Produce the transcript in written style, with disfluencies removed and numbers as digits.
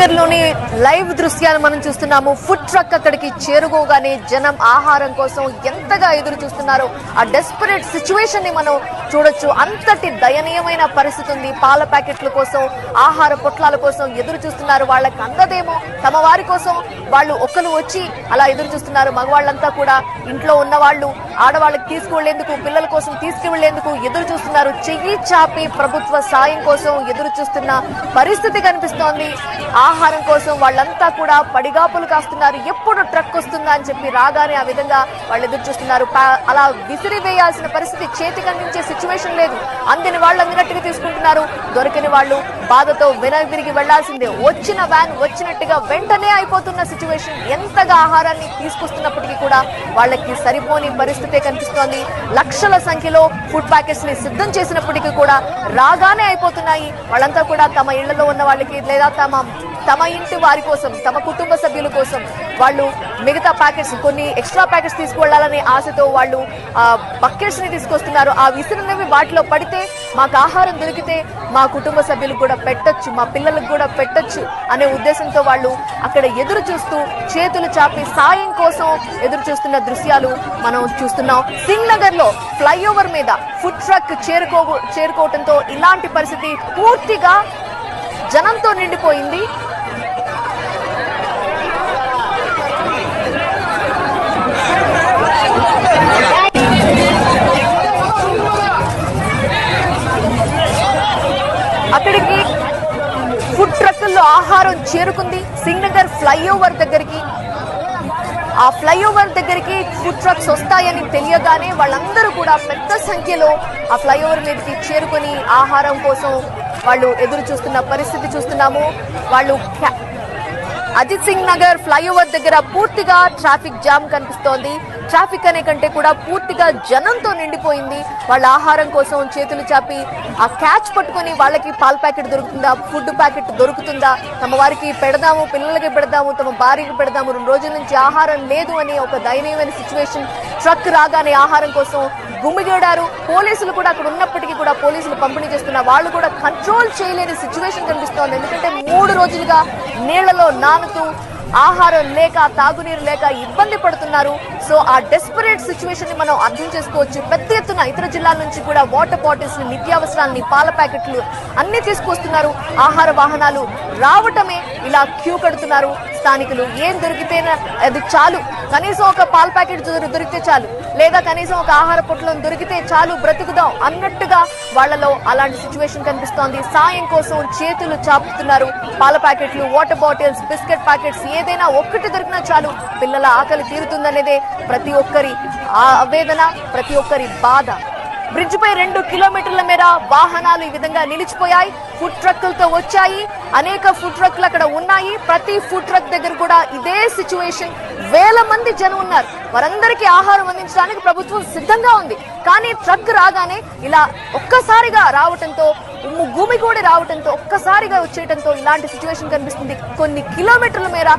సింగ్నగర్ లోని లైవ్ దృశ్యాలు మనం చూస్తున్నాము. ఫుడ్ ట్రక్ అక్కడికి చేరుకోగానే జనం ఆహారం కోసం ఎంతగా ఎదురు చూస్తున్నారో ఆ డెస్పరేట్ సిచ్యువేషన్ ని మనం చూడొచ్చు. అంతటి దయనీయమైన పరిస్థితి ఉంది. పాల ప్యాకెట్ల కోసం, ఆహార పొట్లాల కోసం ఎదురు చూస్తున్నారు. వాళ్ళకి అందదేమో తమ వారి కోసం వాళ్ళు ఒకరు వచ్చి అలా ఎదురు చూస్తున్నారు. మగవాళ్ళంతా కూడా ఇంట్లో ఉన్న వాళ్ళు ఆడవాళ్ళకి తీసుకువెళ్లేందుకు, పిల్లల కోసం తీసుకువెళ్లేందుకు ఎదురు చూస్తున్నారు. చెయ్యి చాపి ప్రభుత్వ సాయం కోసం ఎదురు చూస్తున్న పరిస్థితి కనిపిస్తోంది. ఆహారం కోసం వాళ్ళంతా కూడా పడిగాపులు కాస్తున్నారు. ఎప్పుడు ట్రక్ వస్తుందా అని చెప్పి రాగానే ఆ విధంగా వాళ్ళు ఎదురు చూస్తున్నారు. అలా విసిరివేయాల్సిన పరిస్థితి, చేతికి అందించే సిచ్యువేషన్ లేదు. అందిన వాళ్ళు అందినట్టుగా తీసుకుంటున్నారు. దొరికిన వాళ్ళు బాధతో వెనక్కి వెళ్లాల్సిందే. వచ్చిన వ్యాన్ వచ్చినట్టుగా వెంటనే అయిపోతున్న సిచ్యువేషన్. ఎంతగా ఆహారాన్ని తీసుకొస్తున్నప్పటికీ కూడా వాళ్ళకి సరిపోని పరిస్థితే కనిపిస్తోంది. లక్షల సంఖ్యలో ఫుడ్ ప్యాకెట్స్ ని సిద్ధం చేసినప్పటికీ కూడా రాగానే అయిపోతున్నాయి. వాళ్ళంతా కూడా తమ ఇళ్లలో ఉన్న వాళ్ళకి లేదా తమ ఇంటి వారి కోసం, తమ కుటుంబ సభ్యుల కోసం వాళ్ళు మిగతా ప్యాకెట్స్, కొన్ని ఎక్స్ట్రా ప్యాకెట్స్ తీసుకువెళ్లాలనే ఆశతో వాళ్ళు బకెట్స్ ని తీసుకొస్తున్నారు. ఆ విసిరినవి వాటిలో పడితే మాకు ఆహారం దొరికితే మా కుటుంబ సభ్యులకు కూడా పెట్టొచ్చు, మా పిల్లలకు కూడా పెట్టొచ్చు అనే ఉద్దేశంతో వాళ్ళు అక్కడ ఎదురు చూస్తూ చేతులు చాపి సాయం కోసం ఎదురు చూస్తున్న దృశ్యాలు మనం చూస్తున్నాం. సింగ్నగర్ లో ఫ్లైఓవర్ మీద ఫుడ్ ట్రక్ చేరుకోవడంతో ఇలాంటి పరిస్థితి పూర్తిగా జనంతో నిండిపోయింది. అక్కడికి ఫుడ్ ట్రక్కుల్లో ఆహారం చేరుకుంది. సింగ్నగర్ ఫ్లైఓవర్ దగ్గరికి, ఆ ఫ్లైఓవర్ దగ్గరికి ఫుడ్ ట్రక్స్ వస్తాయని తెలియగానే వాళ్ళందరూ కూడా పెద్ద సంఖ్యలో ఆ ఫ్లైఓవర్ మీదకి చేరుకొని ఆహారం కోసం వాళ్ళు ఎదురు చూస్తున్న పరిస్థితి చూస్తున్నాము. వాళ్ళు అజిత్ సింగ్ నగర్ ఫ్లైఓవర్ దగ్గర పూర్తిగా ట్రాఫిక్ జామ్ కనిపిస్తోంది. ట్రాఫిక్ అనే కంటే కూడా పూర్తిగా జనంతో నిండిపోయింది. వాళ్ళ ఆహారం కోసం చేతులు చాపి ఆ క్యాచ్ పట్టుకొని వాళ్ళకి పాల ప్యాకెట్ దొరుకుతుందా, ఫుడ్ ప్యాకెట్ దొరుకుతుందా, తమ వారికి పెడదాము, పిల్లలకి పెడదాము, తమ భార్యకి పెడదాము, 2 రోజుల నుంచి ఆహారం లేదు అని ఒక దయనీయమైన సిచ్యువేషన్. ట్రక్ రాగానే ఆహారం కోసం గుమిగూడారు. పోలీసులు కూడా అక్కడ ఉన్నప్పటికీ కూడా పోలీసులు పంపిణీ చేస్తున్న వాళ్ళు కూడా కంట్రోల్ చేయలేని సిచ్యువేషన్ కనిపిస్తోంది. ఎందుకంటే 3 రోజులుగా నీళ్లలో నానుతూ ఆహారం లేక, తాగునీరు లేక ఇబ్బంది పడుతున్నారు. సో ఆ డెస్పరేట్ సిచ్యువేషన్ ని మనం అర్థం చేసుకోవచ్చు. పెద్ద ఎత్తున ఇతర జిల్లాల నుంచి కూడా వాటర్ బాటిల్స్ ని, నిత్యావసరాలని, పాల ప్యాకెట్లు అన్ని తీసుకొస్తున్నారు. ఆహార వాహనాలు రావటమే ఇలా క్యూ కడుతున్నారు స్థానికులు. ఏం దొరికితే అది చాలు, కనీసం ఒక పాల ప్యాకెట్ దొరికితే చాలు, లేదా కనీసం ఒక ఆహార పొట్లం దొరికితే చాలు, బ్రతుకుదాం అన్నట్టుగా వాళ్లలో అలాంటి సిచ్యువేషన్ కనిపిస్తోంది. సాయం కోసం చేతులు చాపుతున్నారు. పాల ప్యాకెట్లు, వాటర్ బాటిల్స్, బిస్కెట్ ప్యాకెట్స్ ఏదైనా ఒక్కటి దొరికినా చాలు, పిల్లల ఆకలి తీరుతుందనేదే ప్రతి ఒక్కరి ఆవేదన, ప్రతి ఒక్కరి బాధ. బ్రిడ్జ్ పై 2 కిలోమీటర్ల మేర వాహనాలు ఈ విధంగా నిలిచిపోయాయి. ఫుడ్ ట్రక్కులతో వచ్చాయి. అనేక ఫుడ్ ట్రక్లు అక్కడ ఉన్నాయి. ప్రతి ఫుడ్ ట్రక్ దగ్గర కూడా ఇదే సిచ్యువేషన్. వేల మంది జనం ఉన్నారు. వారందరికీ ఆహారం అందించడానికి ప్రభుత్వం సిద్ధంగా ఉంది. కానీ ట్రక్ రాగానే ఇలా ఒక్కసారిగా రావటంతో, గుమిగూడి రావటంతో, ఒక్కసారిగా వచ్చేయటంతో ఇలాంటి సిచ్యువేషన్ కనిపిస్తుంది. కొన్ని కిలోమీటర్ల మేర